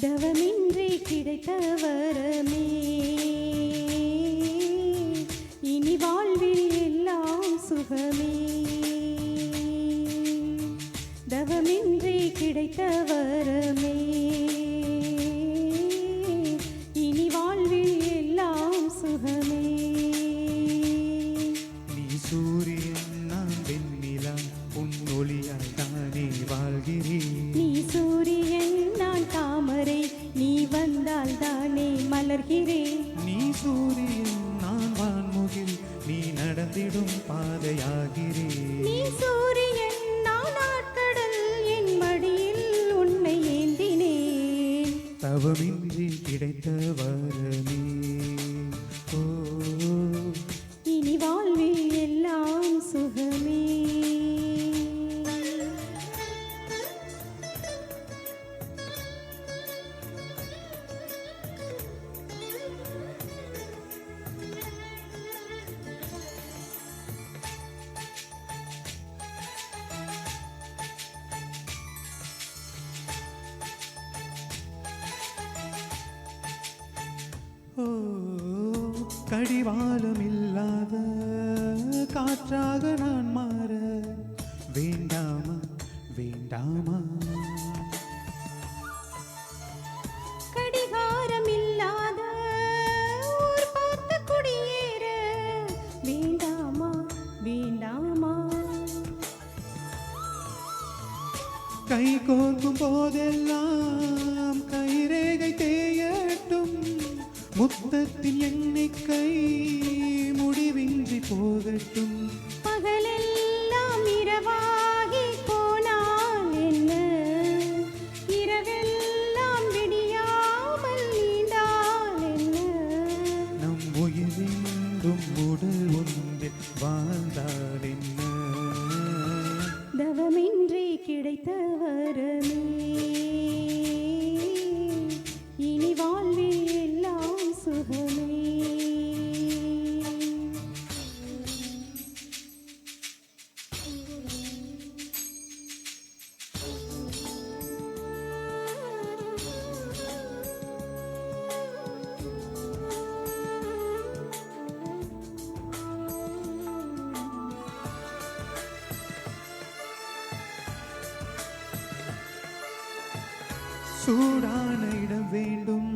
தவமின்றி கிடைத்த வரமே இனி வாழ்வில் எல்லாம் சுகமே. தவமின்றி கிடைத்த வரமே இனி வாழ்வில் எல்லாம் சுகமே. நீ சூரியன் நான் வெண்ணிலா உன் ஒளியால் தானே வாழ்கிறேன். நீ சூரியன் நான் தாமரை நீ வந்தால் தானே மலர்கிறேன். நீ சூரியன் நான் வான்முகில் நீ நடந்திடும் பாதையாகிறேன். நீ சூரியன் நான் ஆட்கடல் என் மடியில் உன்னை ஏந்தினேன். தவமின்றி கிடைத்த வரமே ஓ இனி வாழ்வில் எல்லாம் சுகமே. ஓ கடிவாளம் இல்லாத காற்றாக நான் மாற வேண்டாமா வேண்டாமா. கடிகாரம் இல்லாத ஊர் பார்த்து குடியேற வேண்டாமா வேண்டாமா. கை கோர்க்கும் போதெல்லாம் கைரேகை தேயட்டும் முத்தத்தின் எண்ணிக்கை முடிவின்றி போகட்டும். பகலெல்லாம் இரவாகி போனால் என்ன இரவெல்லாம் விடியாமல் நீண்டால் என்ன. நம் உயிரென்றும் உடல் ஒன்றில் வாழ்ந்தால் என்ன. தவமின்றி கிடைத்த வரமே இனி வாழ்வில் எல்லாம் சுகமே. சூடான இடம் வேண்டும்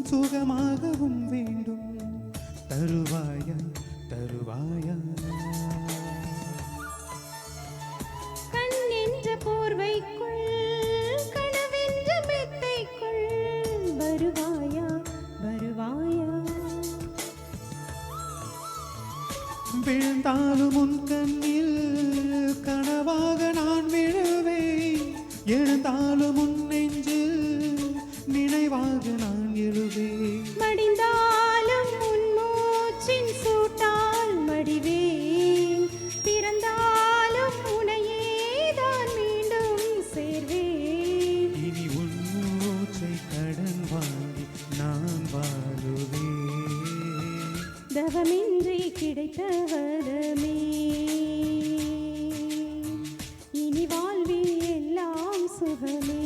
சுகமாகவும் வேண்டும் தருவாயா தருவாயா. கண் என்ற போர்வைக்குள் கனவென்ற மெத்தைக்குள் வருவாயா வருவாயா. விழுந்தாலும் உன் கண்ணில் கனவாக நான் விழுவேன். எழுந்தாலும் உன் நெஞ்சில் நினைவாக நான் எழுவேன். மடிந்தாலும் உன் மூச்சின் சூட்டால் மடிவேன். பிறந்தாலும் உனையே தான் மீண்டும் சேர்வேன். இனி உன் மூச்சை கடன் வாங்கி நான் வாழுவேன். தவமின்றி கிடைத்த வரமே இனி வாழ்வில் எல்லாம் சுகமே.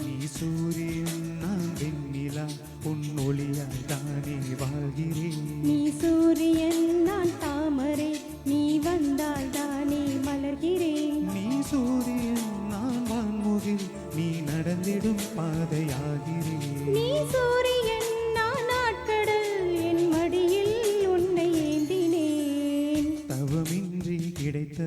நீ சூரியன் நான் வெண்ணிலா உன் ஒளியால் தானே வாழ்கிறேன். நீ சூரியன் நான் தாமரை நீ வந்தால் தானே மலர்கிறேன். நீ சூரியன் நான் வான்முகில் நீ நடந்திடும் பாதையாகிறேன். நீ சூரியன் நான் ஆட்கடல் என் மடியில் உன்னை ஏந்தினேன். தவமின்றி கிடைத்த